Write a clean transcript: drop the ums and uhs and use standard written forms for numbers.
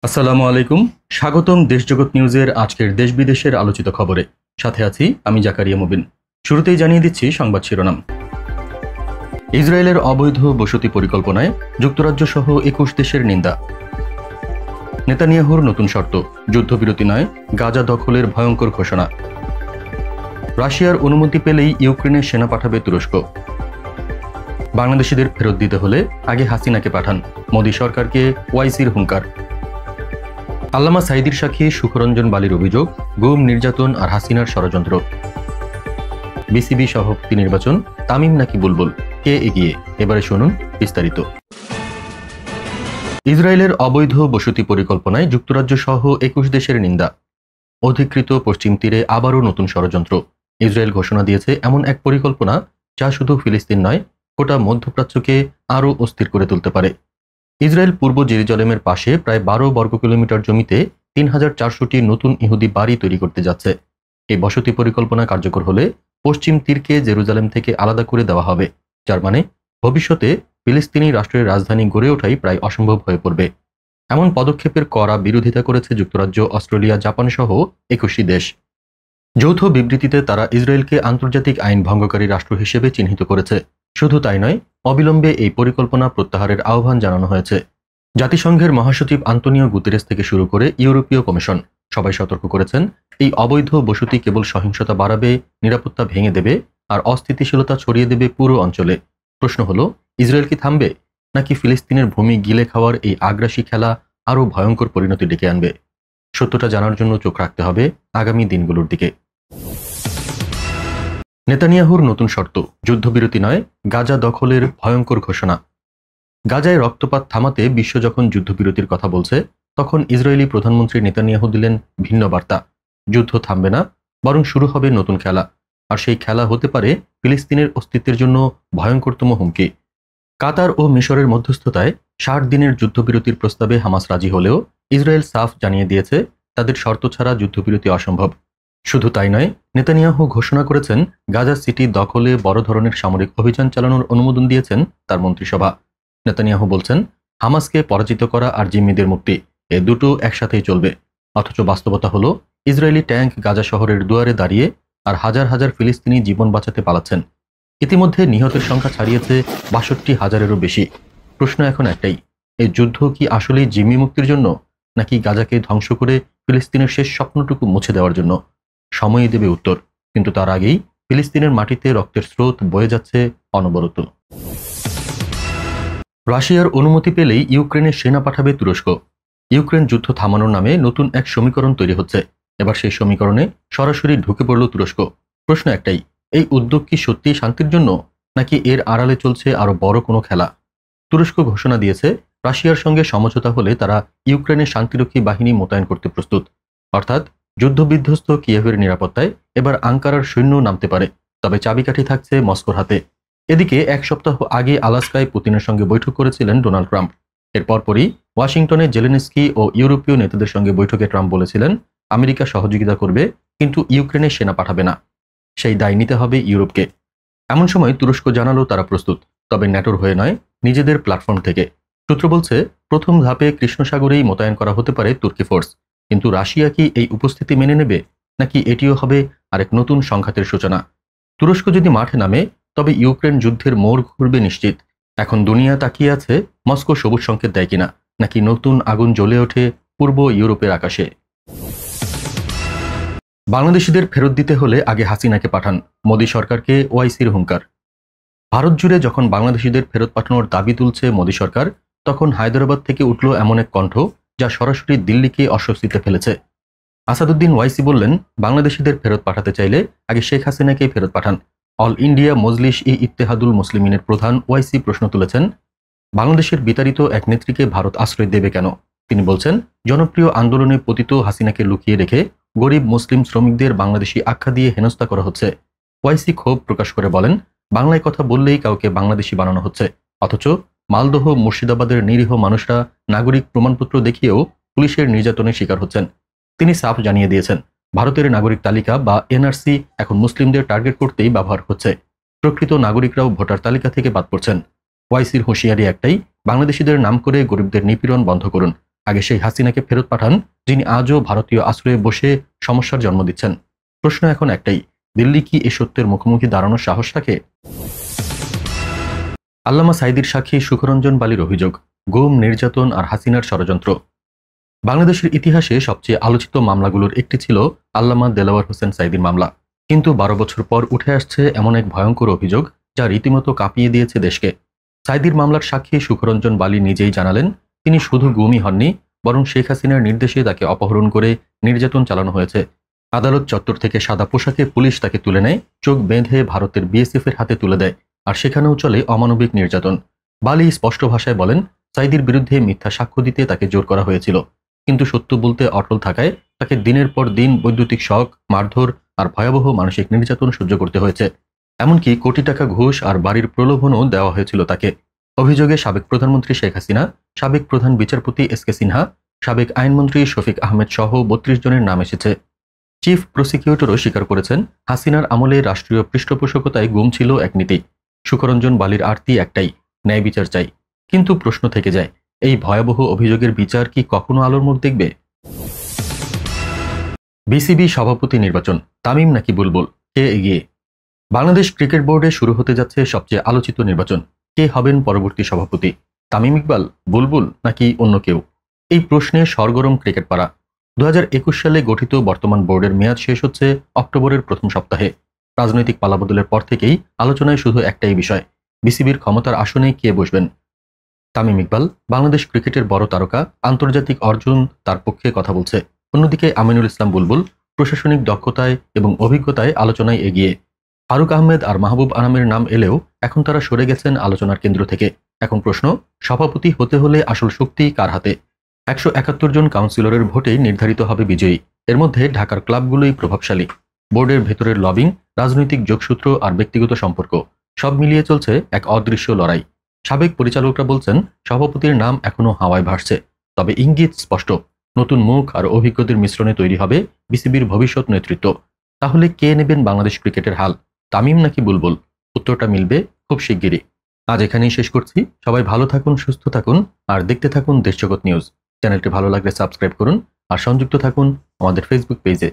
আসসালামু আলাইকুম। স্বাগতম দেশজগৎ নিউজের আজকের দেশ বিদেশের আলোচিত খবরে। সাথে আছি আমি জাকারিয়া মুবিন। শুরুতেই জানিয়ে দিচ্ছি সংবাদ শিরোনাম। ইসরায়েলের অবৈধ বসতি পরিকল্পনায় যুক্তরাজ্য সহ ২১ দেশের নিন্দা। নেতানিয়াহুর নতুন শর্ত, যুদ্ধবিরতি নয় গাজা দখলের ভয়ঙ্কর ঘোষণা। রাশিয়ার অনুমতি পেলেই ইউক্রেনে সেনা পাঠাবে তুরস্ক। বাংলাদেশিদের ফেরত দিতে হলে আগে হাসিনাকে পাঠান, মোদী সরকারকে ওয়াইসির হুঙ্কার। আল্লামা সাঈদীর সাক্ষী সুখরঞ্জন বালির অভিযোগ, গুম, নির্যাতন আর হাসিনার ষড়যন্ত্র। বিসিবি সভাপতি নির্বাচন, তামিম নাকি বুলবুল, কে এগিয়ে? এবারে শুনুন বিস্তারিত। ইসরায়েলের অবৈধ বসতি পরিকল্পনায় যুক্তরাজ্য সহ ২১ দেশের নিন্দা। অধিকৃত পশ্চিম তীরে আবারও নতুন ষড়যন্ত্র। ইসরায়েল ঘোষণা দিয়েছে এমন এক পরিকল্পনা যা শুধু ফিলিস্তিন নয়, গোটা মধ্যপ্রাচ্যকে আরও অস্থির করে তুলতে পারে। ইসরায়েল পূর্ব জেরুজালেমের পাশে প্রায় ১২ বর্গ কিলোমিটার জমিতে ৩,৪০০টি নতুন ইহুদি বাড়ি তৈরি করতে যাচ্ছে। এই বসতি পরিকল্পনা কার্যকর হলে পশ্চিম তীরকে জেরুজালেম থেকে আলাদা করে দেওয়া হবে, যার মানে ভবিষ্যতে ফিলিস্তিনি রাষ্ট্রের রাজধানী গড়ে ওঠাই প্রায় অসম্ভব হয়ে পড়বে। এমন পদক্ষেপের কড়া বিরোধিতা করেছে যুক্তরাজ্য, অস্ট্রেলিয়া, জাপান সহ ২১টি দেশ। যৌথ বিবৃতিতে তারা ইসরায়েলকে আন্তর্জাতিক আইন ভঙ্গকারী রাষ্ট্র হিসেবে চিহ্নিত করেছে। শুধু তাই নয়, অবিলম্বে এই পরিকল্পনা প্রত্যাহারের আহ্বান জানানো হয়েছে। জাতিসংঘের মহাসচিব আন্তোনিও গুতেরেস থেকে শুরু করে ইউরোপীয় কমিশন সবাই সতর্ক করেছেন, এই অবৈধ বসতি কেবল সহিংসতা বাড়াবে, নিরাপত্তা ভেঙে দেবে আর অস্থিতিশীলতা ছড়িয়ে দেবে পুরো অঞ্চলে। প্রশ্ন হলো, ইসরায়েল কি থামবে, নাকি ফিলিস্তিনের ভূমি গিলে খাওয়ার এই আগ্রাসী খেলা আরও ভয়ঙ্কর পরিণতি ডেকে আনবে? সত্যটা জানার জন্য চোখ রাখতে হবে আগামী দিনগুলোর দিকে। নেতানিয়াহুর নতুন শর্ত, যুদ্ধবিরতি নয় গাজা দখলের ভয়ঙ্কর ঘোষণা। গাজায় রক্তপাত থামাতে বিশ্ব যখন যুদ্ধবিরতির কথা বলছে, তখন ইসরায়েলি প্রধানমন্ত্রী নেতানিয়াহু দিলেন ভিন্ন বার্তা। যুদ্ধ থামবে না, বরং শুরু হবে নতুন খেলা। আর সেই খেলা হতে পারে ফিলিস্তিনের অস্তিত্বের জন্য ভয়ঙ্করতম হুমকি। কাতার ও মিশরের মধ্যস্থতায় ৬০ দিনের যুদ্ধবিরতির প্রস্তাবে হামাস রাজি হলেও ইসরায়েল সাফ জানিয়ে দিয়েছে তাদের শর্ত ছাড়া যুদ্ধবিরতি অসম্ভব। শুধু তাই নয়, নেতানিয়াহু ঘোষণা করেছেন গাজা সিটি দখলে বড় ধরনের সামরিক অভিযান চালানোর অনুমোদন দিয়েছেন তার মন্ত্রিসভা। নেতানিয়াহু বলছেন, হামাসকে পরাজিত করা আর জিম্মিদের মুক্তি, এ দুটো একসাথেই চলবে। অথচ বাস্তবতা হলো, ইসরায়েলি ট্যাঙ্ক গাজা শহরের দুয়ারে দাঁড়িয়ে আর হাজার হাজার ফিলিস্তিনি জীবন বাঁচাতে পালাচ্ছেন। ইতিমধ্যে নিহতের সংখ্যা ছাড়িয়েছে ৬২,০০০-এরও বেশি। প্রশ্ন এখন একটাই, এই যুদ্ধ কি আসলেই জিম্মি মুক্তির জন্য, নাকি গাজাকে ধ্বংস করে ফিলিস্তিনের শেষ স্বপ্নটুকু মুছে দেওয়ার জন্য? সময়ই দেবে উত্তর, কিন্তু তার আগেই ফিলিস্তিনের মাটিতে রক্তের স্রোত বয়ে যাচ্ছে অনবরত। রাশিয়ার অনুমতি পেলেই ইউক্রেনে সেনা পাঠাবে তুরস্ক। ইউক্রেন যুদ্ধ থামানোর নামে নতুন এক সমীকরণ তৈরি হচ্ছে। এবার সেই সমীকরণে সরাসরি ঢুকে পড়ল তুরস্ক। প্রশ্ন একটাই, এই উদ্যোগ কি সত্যিই শান্তির জন্য, নাকি এর আড়ালে চলছে আরো বড় কোনো খেলা? তুরস্ক ঘোষণা দিয়েছে রাশিয়ার সঙ্গে সমঝোতা হলে তারা ইউক্রেনে শান্তিরক্ষী বাহিনী মোতায়েন করতে প্রস্তুত। অর্থাৎ যুদ্ধবিধ্বস্ত কিয়েভের নিরাপত্তায় এবার আঙ্কারার সৈন্য নামতে পারে, তবে চাবিকাঠি থাকছে মস্কোর হাতে। এদিকে এক সপ্তাহ আগে আলাস্কায় পুতিনের সঙ্গে বৈঠক করেছিলেন ডোনাল্ড ট্রাম্প। এর পরপরই ওয়াশিংটনে জেলেনস্কি ও ইউরোপীয় নেতাদের সঙ্গে বৈঠকে ট্রাম্প বলেছিলেন, আমেরিকা সহযোগিতা করবে, কিন্তু ইউক্রেনে সেনা পাঠাবে না। সেই দায় নিতে হবে ইউরোপকে। এমন সময় তুরস্ক জানালো তারা প্রস্তুত, তবে ন্যাটোর হয়ে নয়, নিজেদের প্ল্যাটফর্ম থেকে। সূত্র বলছে, প্রথম ধাপে কৃষ্ণসাগরেই মোতায়েন করা হতে পারে তুর্কি ফোর্স। কিন্তু রাশিয়া কি এই উপস্থিতি মেনে নেবে, নাকি এটিও হবে আরেক নতুন সংঘাতের সূচনা? তুরস্ক যদি মাঠে নামে, তবে ইউক্রেন যুদ্ধের মোড় ঘুরবে নিশ্চিত। এখন দুনিয়া তাকিয়ে আছে মস্কো সবুজ সংকেত দেয় কিনা, নাকি নতুন আগুন জ্বলে ওঠে পূর্ব ইউরোপের আকাশে। বাংলাদেশিদের ফেরত দিতে হলে আগে হাসিনাকে পাঠান, মোদী সরকারকে ওআইসির হুঙ্কার। ভারত জুড়ে যখন বাংলাদেশিদের ফেরত পাঠানোর দাবি তুলছে মোদী সরকার, তখন হায়দরাবাদ থেকে উঠল এমন এক কণ্ঠ যা সরাসরি দিল্লিকে অস্বস্তিতে ফেলেছে। আসাদুদ্দিন ওয়াইসি বললেন, বাংলাদেশিদের ফেরত পাঠাতে চাইলে আগে শেখ হাসিনাকেই ফেরত পাঠান। অল ইন্ডিয়া মজলিস ই ইত্তেহাদুল মুসলিমিনের প্রধান ওয়াইসি প্রশ্ন তুলেছেন, বাংলাদেশের বিতাড়িত এক নেত্রীকে ভারত আশ্রয় দেবে কেন? তিনি বলছেন, জনপ্রিয় আন্দোলনে পতিত হাসিনাকে লুকিয়ে রেখে গরিব মুসলিম শ্রমিকদের বাংলাদেশি আখ্যা দিয়ে হেনস্থা করা হচ্ছে। ওয়াইসি ক্ষোভ প্রকাশ করে বলেন, বাংলায় কথা বললেই কাউকে বাংলাদেশি বানানো হচ্ছে, অথচ মালদহ মুর্শিদাবাদের নিরীহ মানুষরা নাগরিক প্রমাণপত্র দেখিয়েও পুলিশের নির্যাতনের শিকার হচ্ছেন। তিনি সাফ জানিয়ে দিয়েছেন, ভারতের নাগরিক তালিকা বা এনআরসি এখন মুসলিমদের টার্গেট করতেই ব্যবহার হচ্ছে। প্রকৃত নাগরিকরাও ভোটার তালিকা থেকে বাদ পড়ছেন। ওয়াইসির হুঁশিয়ারি একটাই, বাংলাদেশিদের নাম করে গরিবদের নিপীড়ন বন্ধ করুন, আগে সেই হাসিনাকে ফেরত পাঠান যিনি আজও ভারতীয় আশ্রয়ে বসে সমস্যার জন্ম দিচ্ছেন। প্রশ্ন এখন একটাই, দিল্লি কি এ সত্যের মুখোমুখি দাঁড়ানোর সাহস রাখে? আল্লামা সাঈদীর সাক্ষী সুখরঞ্জন বালির অভিযোগ, গুম, নির্যাতন আর হাসিনার ষড়যন্ত্র। বাংলাদেশের ইতিহাসে সবচেয়ে আলোচিত মামলাগুলোর একটি ছিল আল্লামা দেলাওয়ার হোসেন সাঈদীর মামলা। কিন্তু 12 বছর পর উঠে আসছে এমন এক ভয়ঙ্কর অভিযোগ যা রীতিমতো কাঁপিয়ে দিয়েছে দেশকে। সাঈদীর মামলার সাক্ষী সুখরঞ্জন বালি নিজেই জানালেন, তিনি শুধু গুমই হননি, বরং শেখ হাসিনার নির্দেশে তাকে অপহরণ করে নির্যাতন চালানো হয়েছে। আদালত চত্বর থেকে সাদা পোশাকে পুলিশ তাকে তুলে নেয়, চোখ বেঁধে ভারতের বিএসএফ এর হাতে তুলে দেয়, আর সেখানেও চলে অমানবিক নির্যাতন। বালি স্পষ্ট ভাষায় বলেন, সাঈদীর বিরুদ্ধে মিথ্যা সাক্ষ্য দিতে তাকে জোর করা হয়েছিল, কিন্তু সত্য বলতে অটল থাকায় তাকে দিনের পর দিন বৈদ্যুতিক শক, মারধর আর ভয়াবহ মানসিক নির্যাতন সহ্য করতে হয়েছে। এমনকি কোটি টাকা ঘুষ আর বাড়ির প্রলোভনও দেওয়া হয়েছিল তাকে। অভিযোগে সাবেক প্রধানমন্ত্রী শেখ হাসিনা, সাবেক প্রধান বিচারপতি এস কে সিনহা, সাবেক আইনমন্ত্রী শফিক আহমেদ সহ 32 জনের নাম এসেছে। চিফ প্রসিকিউটরও স্বীকার করেছেন, হাসিনার আমলে রাষ্ট্রীয় পৃষ্ঠপোষকতায় গুম ছিল এক নীতি। সুখরঞ্জন বালির আরতি একটাই, ন্যায় বিচার চাই। কিন্তু প্রশ্ন থেকে যায়, এই ভয়াবহ অভিযোগের বিচার কি কখনো আলোর মুখ দেখবে? বিসিবি সভাপতি নির্বাচন, তামিম নাকি বুলবুল, কে এগিয়ে? বাংলাদেশ ক্রিকেট বোর্ডে শুরু হতে যাচ্ছে সবচেয়ে আলোচিত নির্বাচন। কে হবেন পরবর্তী সভাপতি? তামিম ইকবাল, বুলবুল নাকি অন্য কেউ? এই প্রশ্নে সরগরম ক্রিকেট পাড়া। 2021 সালে গঠিত বর্তমান বোর্ডের মেয়াদ শেষ হচ্ছে অক্টোবরের প্রথম সপ্তাহে। রাজনৈতিক পালাবদলের পর থেকেই আলোচনায় শুধু একটাই বিষয়, বিসিবির ক্ষমতার আসনে কে বসবেন। তামিম ইকবাল, বাংলাদেশ ক্রিকেটের বড় তারকা, আন্তর্জাতিক অর্জন তার পক্ষে কথা বলছে। অন্যদিকে আমিনুল ইসলাম বুলবুল প্রশাসনিক দক্ষতায় এবং অভিজ্ঞতায় আলোচনায় এগিয়ে। ফারুক আহমেদ আর মাহবুব আনামের নাম এলেও এখন তারা সরে গেছেন আলোচনার কেন্দ্র থেকে। এখন প্রশ্ন, সভাপতি হতে হলে আসল শক্তি কার হাতে? 171 জন কাউন্সিলরের ভোটে নির্ধারিত হবে বিজয়ী। এর মধ্যে ঢাকার ক্লাবগুলোই প্রভাবশালী। বোর্ডের ভেতরের লবিং, রাজনৈতিক যোগসূত্র আর ব্যক্তিগত সম্পর্ক সব মিলিয়ে চলছে এক অদৃশ্য লড়াই। সাবেক পরিচালকরা বলছেন, সভাপতির নাম এখনো হাওয়ায় ভাসছে, তবে ইঙ্গিত স্পষ্ট, নতুন মুখ আর অভিজ্ঞতার মিশ্রণে তৈরি হবে বিসিবির ভবিষ্যৎ নেতৃত্ব। তাহলে কে নেবেন বাংলাদেশ ক্রিকেটের হাল, তামিম নাকি বুলবুল? উত্তরটা মিলবে খুব শিগগিরই। আজ এখানেই শেষ করছি। সবাই ভালো থাকুন, সুস্থ থাকুন আর দেখতে থাকুন দেশজগৎ নিউজ। চ্যানেলটি ভালো লাগলে সাবস্ক্রাইব করুন আর সংযুক্ত থাকুন আমাদের ফেসবুক পেজে।